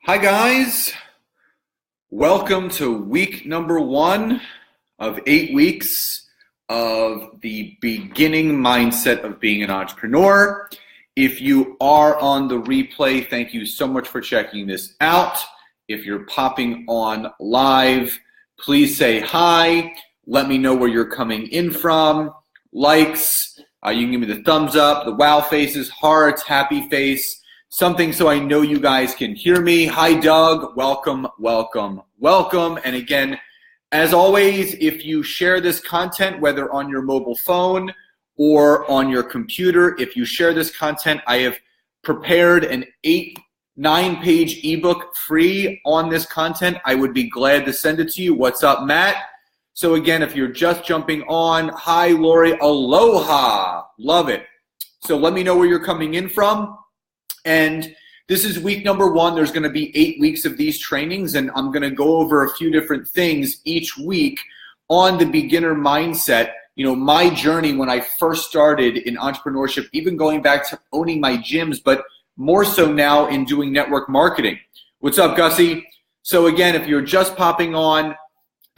Hi guys, welcome to week number 1 of 8 weeks of the beginning mindset of being an entrepreneur. If you are on the replay, thank you so much for checking this out. If you're popping on live, please say hi. Let me know where you're coming in from. Likes, you can give me the thumbs up, the wow faces, hearts, happy face. Something so I know you guys can hear me. Hi, Doug. Welcome, welcome, welcome. And again, as always, if you share this content, whether on your mobile phone or on your computer, if you share this content, I have prepared an 9-page ebook free on this content. I would be glad to send it to you. What's up, Matt? So again, if you're just jumping on, hi, Lori. Aloha. Love it. So let me know where you're coming in from. And this is week number 1. There's going to be 8 weeks of these trainings, and I'm going to go over a few different things each week on the beginner mindset. You know, my journey when I first started in entrepreneurship, even going back to owning my gyms, but more so now in doing network marketing. What's up, Gussie? So again, if you're just popping on,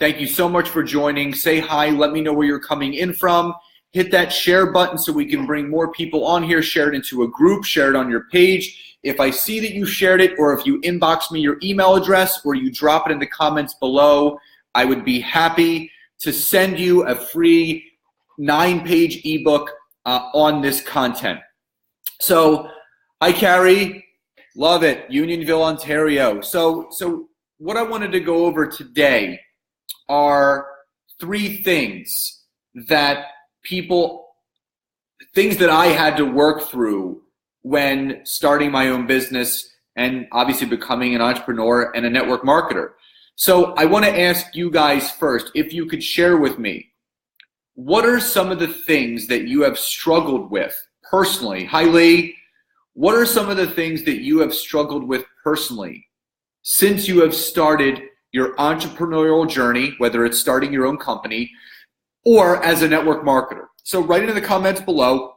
thank you so much for joining. Say hi. Let me know where you're coming in from. Hit that share button so we can bring more people on here. Share it into a group. Share it on your page. If I see that you shared it, or if you inbox me your email address, or you drop it in the comments below, I would be happy to send you a free 9-page ebook on this content. So, hi, Carrie. Love it. Unionville, Ontario. So what I wanted to go over today are 3 things that things that I had to work through when starting my own business and obviously becoming an entrepreneur and a network marketer. So I want to ask you guys first, if you could share with me, what are some of the things that you have struggled with personally? Hi, Lee. What are some of the things that you have struggled with personally since you have started your entrepreneurial journey, whether it's starting your own company or as a network marketer? So write it in the comments below.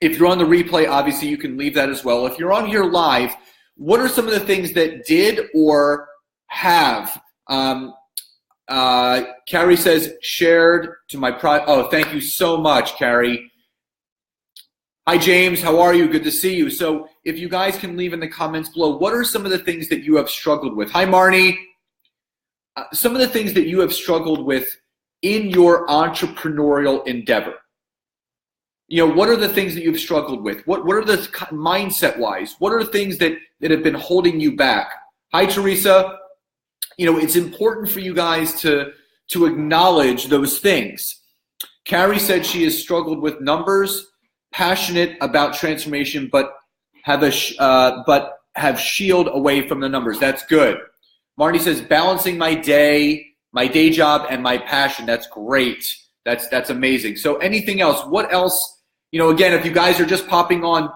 If you're on the replay, obviously you can leave that as well. If you're on here live, what are some of the things that did or have? Carrie says, shared to my oh, thank you so much, Carrie. Hi, James. How are you? Good to see you. So if you guys can leave in the comments below, what are some of the things that you have struggled with? Hi, Marnie. Some of the things that you have struggled with in your entrepreneurial endeavor. You know, what are the things that you've struggled with? What are the mindset-wise? What are the things that have been holding you back? Hi, Teresa. You know, it's important for you guys to acknowledge those things. Carrie said she has struggled with numbers, passionate about transformation, but have shield away from the numbers. That's good. Marty says, balancing my day job and my passion. That's great. That's amazing. So anything else? What else? You know, again, if you guys are just popping on,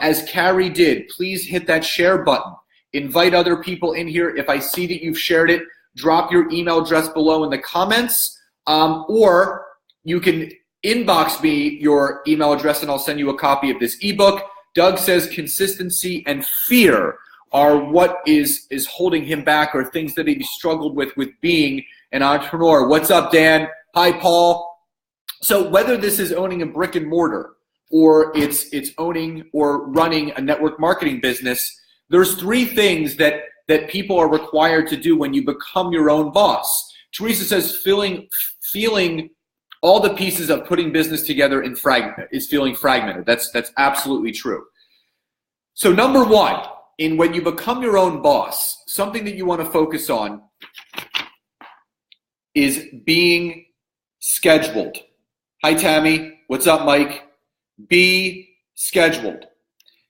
as Carrie did, please hit that share button. Invite other people in here. If I see that you've shared it, drop your email address below in the comments, or you can inbox me your email address and I'll send you a copy of this ebook. Doug says consistency and fear are what is holding him back, or things that he struggled with being an entrepreneur. What's up, Dan? Hi, Paul. So whether this is owning a brick and mortar or it's owning or running a network marketing business, there's 3 things that people are required to do when you become your own boss. Teresa says feeling all the pieces of putting business together is feeling fragmented. That's absolutely true. So number 1, when you become your own boss, something that you want to focus on is being scheduled. Hi, Tammy. What's up, Mike? Be scheduled.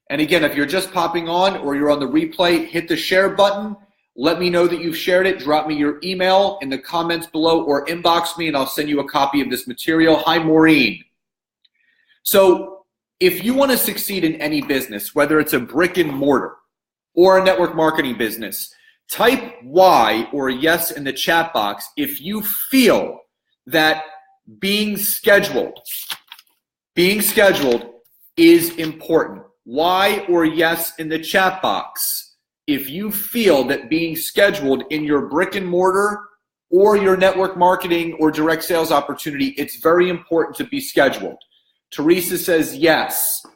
And again, if you're just popping on or you're on the replay, hit the share button. Let me know that you've shared it. Drop me your email in the comments below or inbox me and I'll send you a copy of this material. Hi, Maureen. So if you want to succeed in any business, whether it's a brick and mortar or a network marketing business, type Y or yes in the chat box if you feel that being scheduled is important. Y or yes in the chat box if you feel that being scheduled in your brick and mortar or your network marketing or direct sales opportunity, it's very important to be scheduled. Teresa says yes.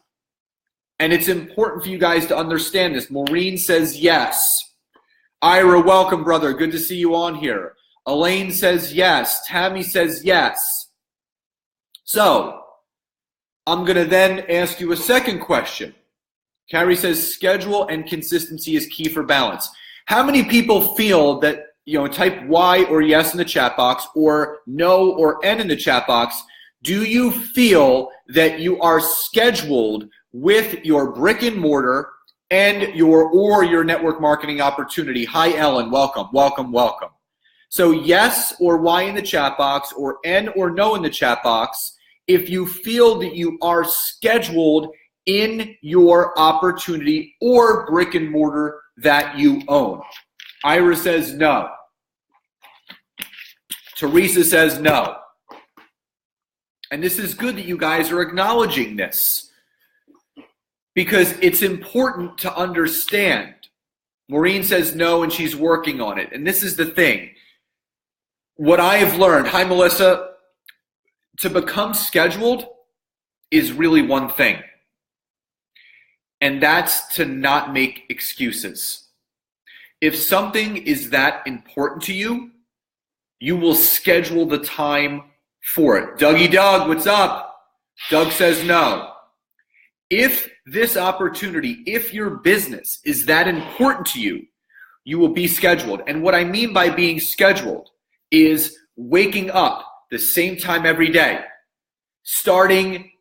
And it's important for you guys to understand this. Maureen says yes. Ira, welcome, brother. Good to see you on here. Elaine says yes. Tammy says yes. So, I'm going to then ask you a second question. Carrie says schedule and consistency is key for balance. How many people feel that, type Y or yes in the chat box, or no or N in the chat box? Do you feel that you are scheduled with your brick and mortar and your network marketing opportunity? Hi, Ellen. Welcome, welcome, welcome. So yes or Y in the chat box, or N or no in the chat box, if you feel that you are scheduled in your opportunity or brick and mortar that you own. Ira says no. Teresa says no. And this is good that you guys are acknowledging this, because it's important to understand. Maureen says no, and she's working on it. And this is the thing. What I have learned, hi Melissa, to become scheduled is really one thing. And that's to not make excuses. If something is that important to you, you will schedule the time for it. Dougie Doug, what's up? Doug says no. If this opportunity, if your business is that important to you, you will be scheduled. And what I mean by being scheduled is waking up the same time every day, starting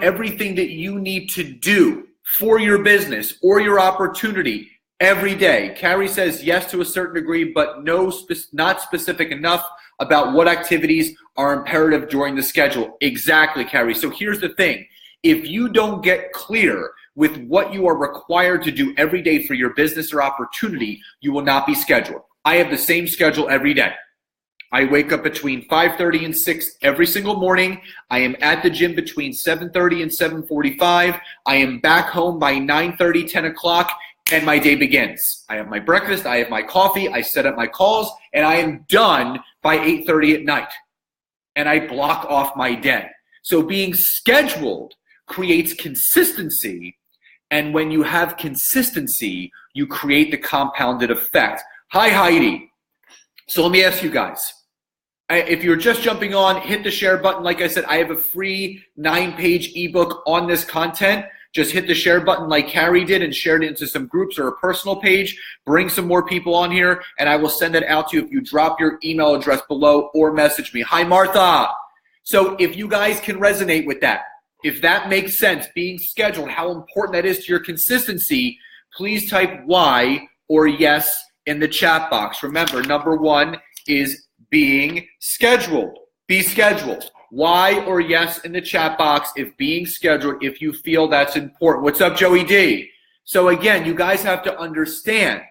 everything that you need to do for your business or your opportunity every day. Carrie says yes to a certain degree, but not specific enough about what activities are imperative during the schedule. Exactly, Carrie. So here's the thing. If you don't get clear with what you are required to do every day for your business or opportunity, you will not be scheduled. I have the same schedule every day. I wake up between 5:30 and 6 every single morning. I am at the gym between 7:30 and 7:45. I am back home by 9:30, 10 o'clock, and my day begins. I have my breakfast, I have my coffee, I set up my calls, and I am done by 8:30 at night. And I block off my day. So being scheduled creates consistency, and when you have consistency, you create the compounded effect. Hi, Heidi. So let me ask you guys. If you're just jumping on, hit the share button. Like I said, I have a free 9-page ebook on this content. Just hit the share button like Carrie did and share it into some groups or a personal page. Bring some more people on here, and I will send it out to you if you drop your email address below or message me. Hi, Martha. So if you guys can resonate with that, if that makes sense, being scheduled, how important that is to your consistency, please type Y or yes in the chat box. Remember, number one is being scheduled. Be scheduled. Y or yes in the chat box if being scheduled, if you feel that's important. What's up, Joey D? So again, you guys have to understand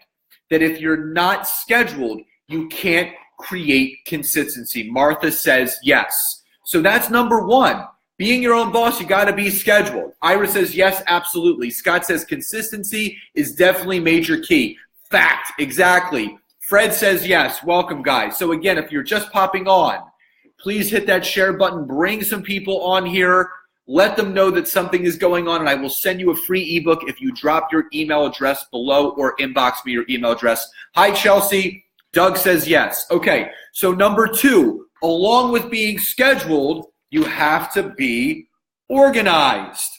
that if you're not scheduled, you can't create consistency. Martha says yes. So that's number one. Being your own boss, you got to be scheduled. Ira says yes, absolutely. Scott says consistency is definitely major key. Fact, exactly. Fred says yes. Welcome, guys. So again, if you're just popping on, please hit that share button. Bring some people on here. Let them know that something is going on, and I will send you a free ebook if you drop your email address below or inbox me your email address. Hi, Chelsea. Doug says yes. Okay, so number two, along with being scheduled, you have to be organized.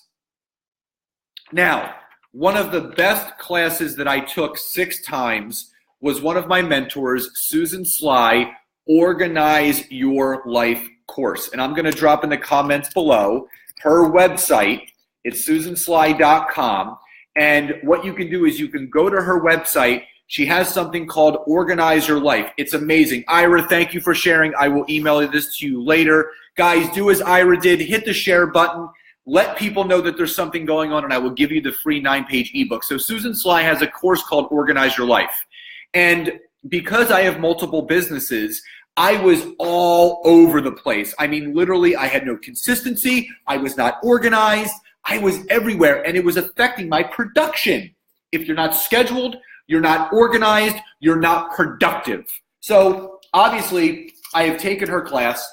Now, one of the best classes that I took 6 times was one of my mentors, Susan Sly, Organize Your Life course. And I'm going to drop in the comments below her website. It's susansly.com. And what you can do is you can go to her website. She has something called Organize Your Life. It's amazing. Ira, thank you for sharing. I will email this to you later. Guys, do as Ira did. Hit the share button. Let people know that there's something going on, and I will give you the free 9-page ebook. So Susan Sly has a course called Organize Your Life. And because I have multiple businesses, I was all over the place. I mean, literally, I had no consistency. I was not organized. I was everywhere, and it was affecting my production. If you're not scheduled, you're not organized, you're not productive. So obviously, I have taken her class.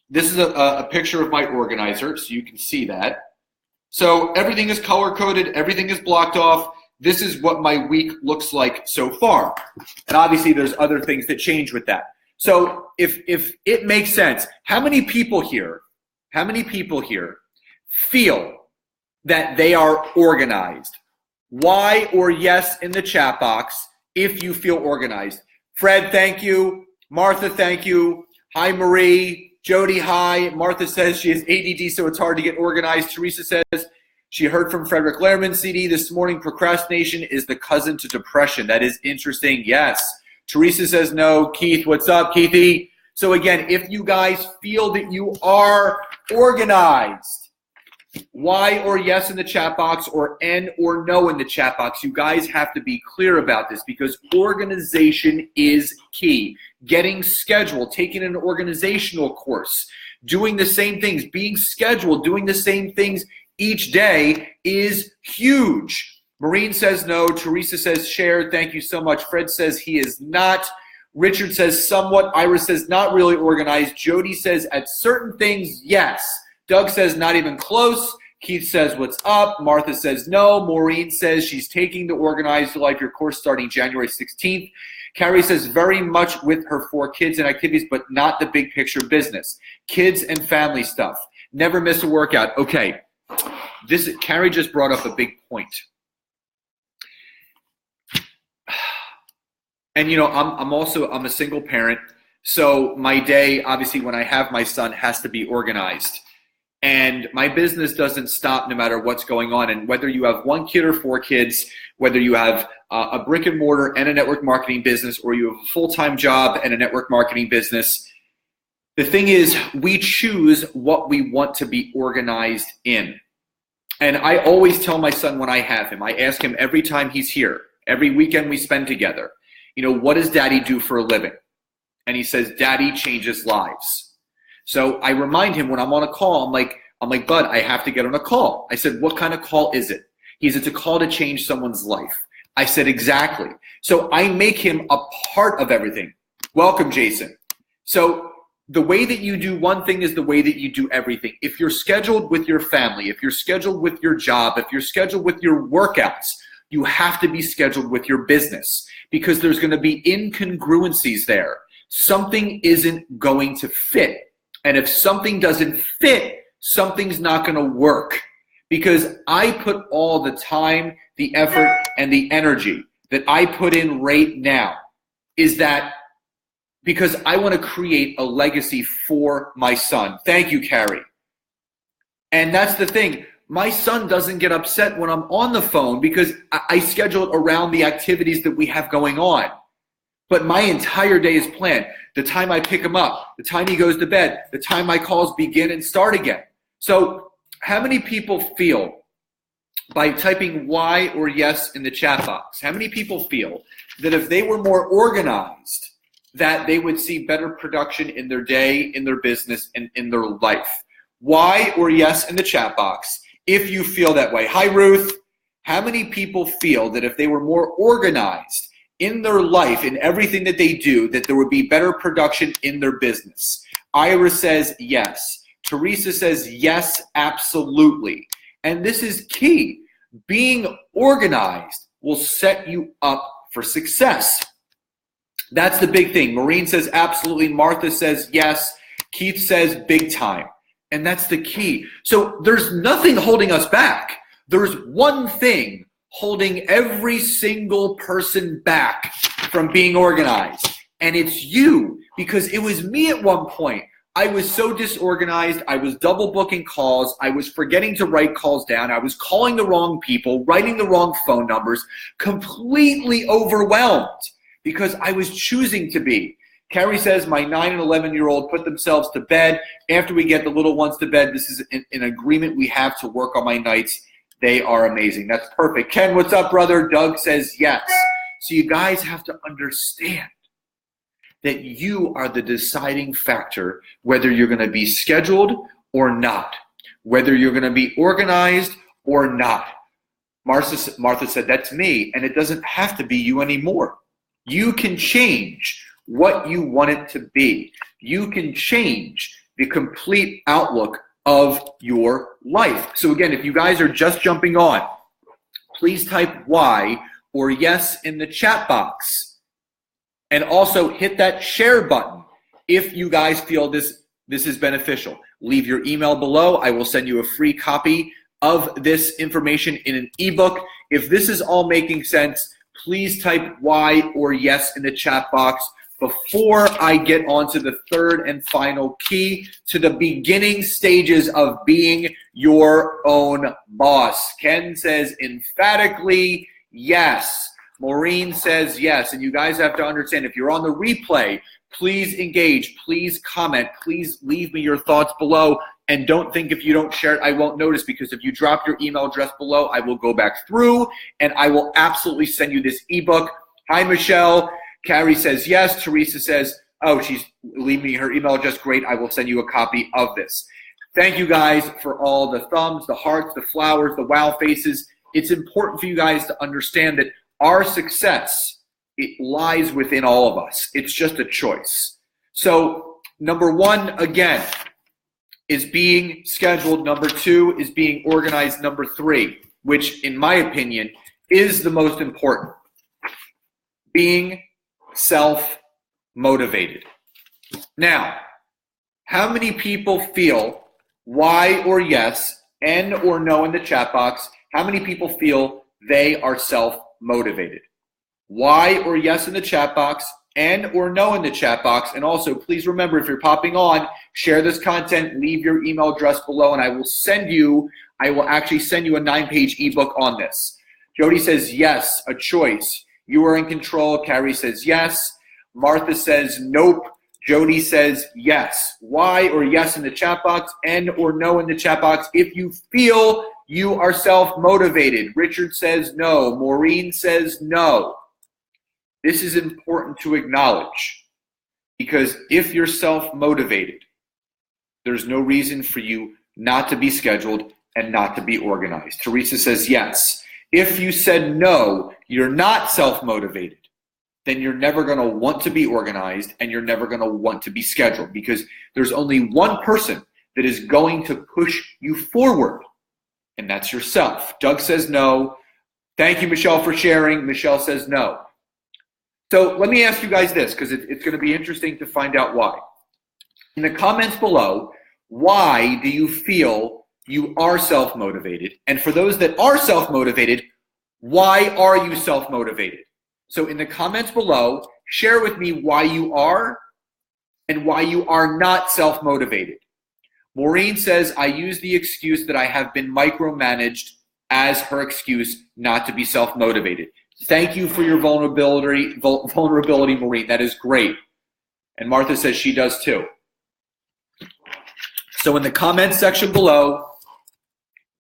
This is a picture of my organizer, so you can see that. So everything is color-coded, everything is blocked off. This is what my week looks like so far. And obviously, there's other things that change with that. So if it makes sense, how many people here feel that they are organized? Why or yes in the chat box if you feel organized. Fred, thank you. Martha, thank you. Hi, Marie. Jody, hi. Martha says she has ADD, so it's hard to get organized. Teresa says she heard from Frederick Lehrman CD this morning. Procrastination is the cousin to depression. That is interesting. Yes. Teresa says no. Keith, what's up, Keithy? So again, if you guys feel that you are organized, why or yes in the chat box or N or no in the chat box. You guys have to be clear about this because organization is key. Getting scheduled, taking an organizational course, doing the same things, being scheduled, doing the same things each day is huge. Maureen says no. Teresa says share. Thank you so much. Fred says he is not. Richard says somewhat. Iris says not really organized. Jody says at certain things, yes. Doug says not even close. Keith says what's up. Martha says no. Maureen says she's taking the Organized Life Your course starting January 16th. Carrie says very much with her 4 kids and activities, but not the big picture business. Kids and family stuff. Never miss a workout. Okay, Carrie just brought up a big point. And you know, I'm a single parent, so my day, obviously, when I have my son, has to be organized. And my business doesn't stop no matter what's going on. And whether you have 1 kid or 4 kids, whether you have a brick and mortar and a network marketing business, or you have a full-time job and a network marketing business, the thing is, we choose what we want to be organized in. And I always tell my son when I have him, I ask him every time he's here, every weekend we spend together, you know, what does daddy do for a living? And he says, daddy changes lives. So I remind him when I'm on a call, I'm like, bud, I have to get on a call. I said, what kind of call is it? He said, it's a call to change someone's life. I said, exactly. So I make him a part of everything. Welcome, Jason. So the way that you do one thing is the way that you do everything. If you're scheduled with your family, if you're scheduled with your job, if you're scheduled with your workouts, you have to be scheduled with your business because there's going to be incongruencies there. Something isn't going to fit. And if something doesn't fit, something's not going to work because I put all the time, the effort, and the energy that I put in right now is that because I want to create a legacy for my son. Thank you, Carrie. And that's the thing. My son doesn't get upset when I'm on the phone because I schedule it around the activities that we have going on. But my entire day is planned. The time I pick him up, the time he goes to bed, the time my calls begin and start again. So how many people feel, by typing Y or yes in the chat box, how many people feel that if they were more organized, that they would see better production in their day, in their business, and in their life? Y or yes in the chat box if you feel that way. Hi, Ruth. How many people feel that if they were more organized in their life, in everything that they do, that there would be better production in their business? Ira says yes. Teresa says yes, absolutely. And this is key. Being organized will set you up for success. That's the big thing. Maureen says absolutely. Martha says yes. Keith says big time. And that's the key. So there's nothing holding us back. There's one thing holding every single person back from being organized. And it's you, because it was me at one point. I was so disorganized. I was double booking calls. I was forgetting to write calls down. I was calling the wrong people, writing the wrong phone numbers, completely overwhelmed because I was choosing to be. Carrie says my 9 and 11-year-old put themselves to bed. After we get the little ones to bed, this is an agreement we have to work on my nights. They are amazing. That's perfect. Ken, what's up, brother? Doug says yes. So you guys have to understand that you are the deciding factor whether you're going to be scheduled or not, whether you're going to be organized or not. Martha said, that's me, and it doesn't have to be you anymore. You can change what you want it to be. You can change the complete outlook of your life. So again, if you guys are just jumping on, please type Y or yes in the chat box. And also hit that share button if you guys feel this is beneficial. Leave your email below. I will send you a free copy of this information in an ebook. If this is all making sense, please type Y or yes in the chat box before I get on to the third and final key to the beginning stages of being your own boss. Ken says emphatically yes. Maureen says yes. And you guys have to understand, if you're on the replay, please engage, please comment, please leave me your thoughts below. And don't think if you don't share it, I won't notice, because if you drop your email address below, I will go back through and I will absolutely send you this ebook. Hi, Michelle. Carrie says yes. Teresa says, oh, she's leaving me her email address. Great. I will send you a copy of this. Thank you guys for all the thumbs, the hearts, the flowers, the wow faces. It's important for you guys to understand that our success, it lies within all of us. It's just a choice. So number one, again, is being scheduled. Number two is being organized. Number three, which in my opinion is the most important, being self-motivated. Now, how many people feel Y or yes, N or no in the chat box? How many people feel they are self-motivated? Y or yes in the chat box, N or no in the chat box. And also, please remember, if you're popping on, share this content, leave your email address below, and I will actually send you a 9-page ebook on this. Jody says yes, a choice. You are in control. Carrie says yes. Martha says nope. Jody says yes. Y or yes in the chat box, N or no in the chat box if you feel you are self-motivated. Richard says no. Maureen says no. This is important to acknowledge, because if you're self-motivated, there's no reason for you not to be scheduled and not to be organized. Teresa says yes. If you said no, you're not self-motivated, then you're never going to want to be organized and you're never going to want to be scheduled, because there's only one person that is going to push you forward, and that's yourself. Doug says no. Thank you, Michelle, for sharing. Michelle says no. So let me ask you guys this, because it's going to be interesting to find out why. In the comments below, why do you feel you are self-motivated? And for those that are self-motivated, why are you self-motivated? So in the comments below, share with me why you are and why you are not self-motivated. Maureen says, I use the excuse that I have been micromanaged as her excuse not to be self-motivated. Thank you for your vulnerability, Maureen. That is great. And Martha says she does too. So in the comments section below,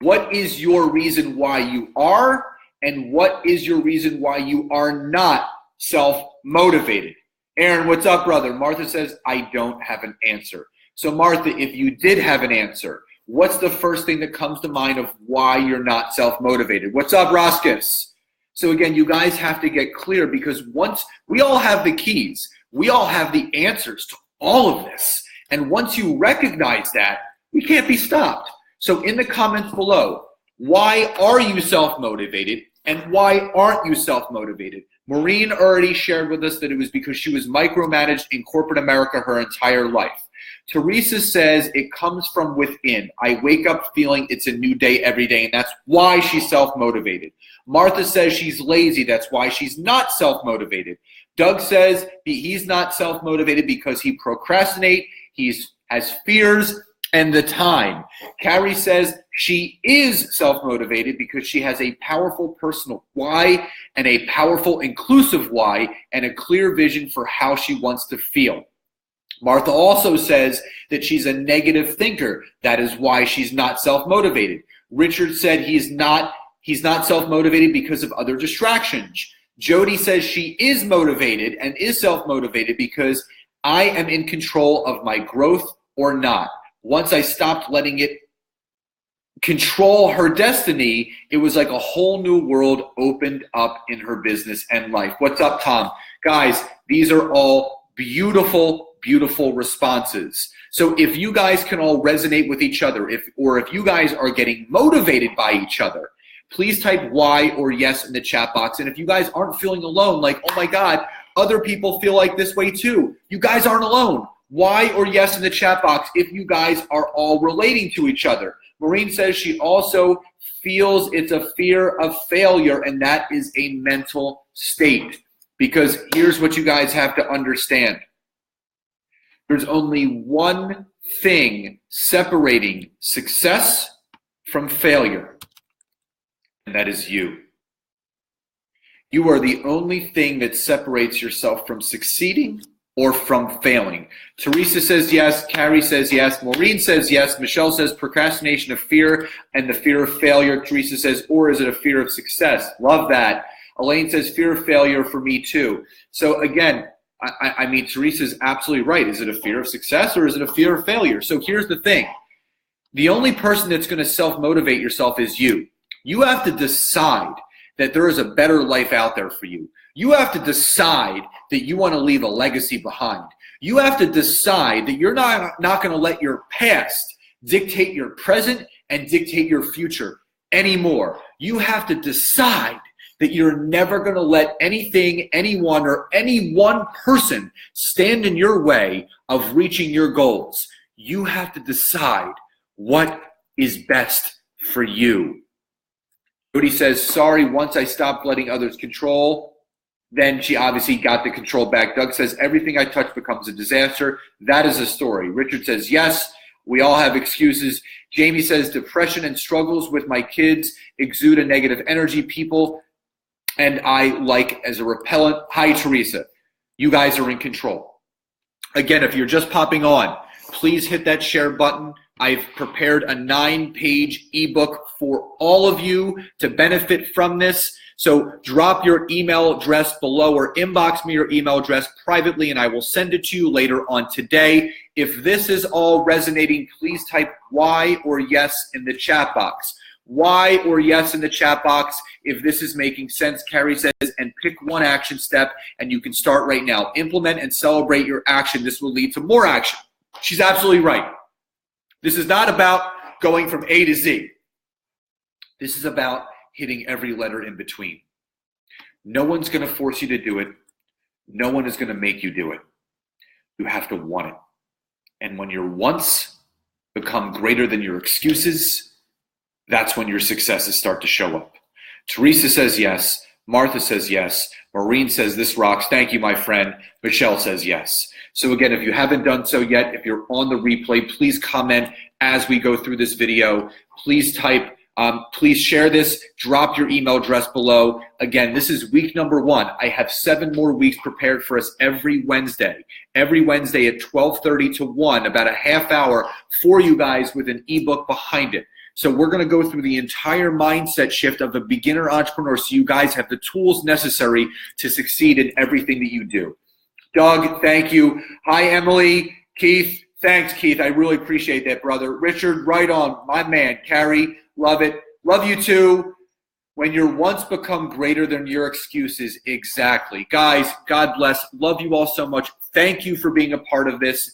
what is your reason why you are, and what is your reason why you are not self-motivated? Aaron, what's up, brother? Martha says, I don't have an answer. So Martha, if you did have an answer, what's the first thing that comes to mind of why you're not self-motivated? What's up, Roscus? So again, you guys have to get clear, because once we all have the keys, we all have the answers to all of this. And once you recognize that, we can't be stopped. So in the comments below, why are you self-motivated and why aren't you self-motivated? Maureen already shared with us that it was because she was micromanaged in corporate America her entire life. Teresa says it comes from within. I wake up feeling it's a new day every day, and that's why she's self-motivated. Martha says she's lazy. That's why she's not self-motivated. Doug says he's not self-motivated because he procrastinates, he has fears, and the time. Carrie says she is self-motivated because she has a powerful personal why and a powerful inclusive why and a clear vision for how she wants to feel. Martha also says that she's a negative thinker. That is why she's not self-motivated. Richard said he's not self-motivated because of other distractions. Jody says she is motivated and is self-motivated because I am in control of my growth or not. Once I stopped letting it control her destiny, it was like a whole new world opened up in her business and life. What's up, Tom? Guys, these are all beautiful, beautiful responses. So if you guys can all resonate with each other, if you guys are getting motivated by each other, please type Y or yes in the chat box. And if you guys aren't feeling alone, like, oh my God, other people feel like this way too, you guys aren't alone. Y or yes in the chat box if you guys are all relating to each other. Maureen says she also feels it's a fear of failure, and that is a mental state. Because here's what you guys have to understand. There's only one thing separating success from failure, and that is you. You are the only thing that separates yourself from succeeding or from failing. Teresa says yes. Carrie says yes. Maureen says yes. Michelle says procrastination of fear and the fear of failure. Teresa says, or is it a fear of success? Love that. Elaine says fear of failure for me too. So again, I mean, Teresa's absolutely right. Is it a fear of success or is it a fear of failure? So here's the thing. The only person that's going to self-motivate yourself is you. You have to decide that there is a better life out there for you. You have to decide that you want to leave a legacy behind. You have to decide that you're not going to let your past dictate your present and dictate your future anymore. You have to decide that you're never going to let anything, anyone, or any one person stand in your way of reaching your goals. You have to decide what is best for you. Jody says, sorry, once I stopped letting others control, then she obviously got the control back. Doug says, everything I touch becomes a disaster. That is a story. Richard says, yes, we all have excuses. Jamie says, depression and struggles with my kids exude a negative energy. People and I like as a repellent. Hi, Teresa. You guys are in control. Again, if you're just popping on, please hit that share button. I've prepared a 9-page ebook for all of you to benefit from this. So drop your email address below or inbox me your email address privately and I will send it to you later on today. If this is all resonating, please type Y or yes in the chat box. Y or yes in the chat box if this is making sense, Carrie says, and pick one action step and you can start right now. Implement and celebrate your action. This will lead to more action. She's absolutely right. This is not about going from A to Z. This is about hitting every letter in between. No one's going to force you to do it. No one is going to make you do it. You have to want it. And when your wants become greater than your excuses, that's when your successes start to show up. Teresa says yes. Martha says yes. Maureen says this rocks. Thank you, my friend. Michelle says yes. So again, if you haven't done so yet, if you're on the replay, please comment as we go through this video. Please type, please share this, drop your email address below. Again, this is week number 1. I have 7 more weeks prepared for us every Wednesday. Every Wednesday at 12:30 to 1, about a half hour for you guys with an ebook behind it. So we're going to go through the entire mindset shift of a beginner entrepreneur so you guys have the tools necessary to succeed in everything that you do. Doug, thank you. Hi, Emily. Keith, thanks, Keith. I really appreciate that, brother. Richard, right on. My man. Carrie, love it. Love you too. When your wants become greater than your excuses, exactly. Guys, God bless. Love you all so much. Thank you for being a part of this.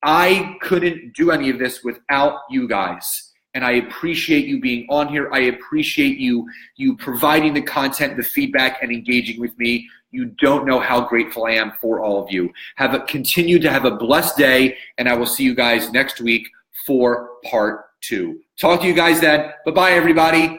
I couldn't do any of this without you guys. And I appreciate you being on here. I appreciate you providing the content, the feedback, and engaging with me. You don't know how grateful I am for all of you. Continue to have a blessed day, and I will see you guys next week for part 2. Talk to you guys then. Bye-bye, everybody.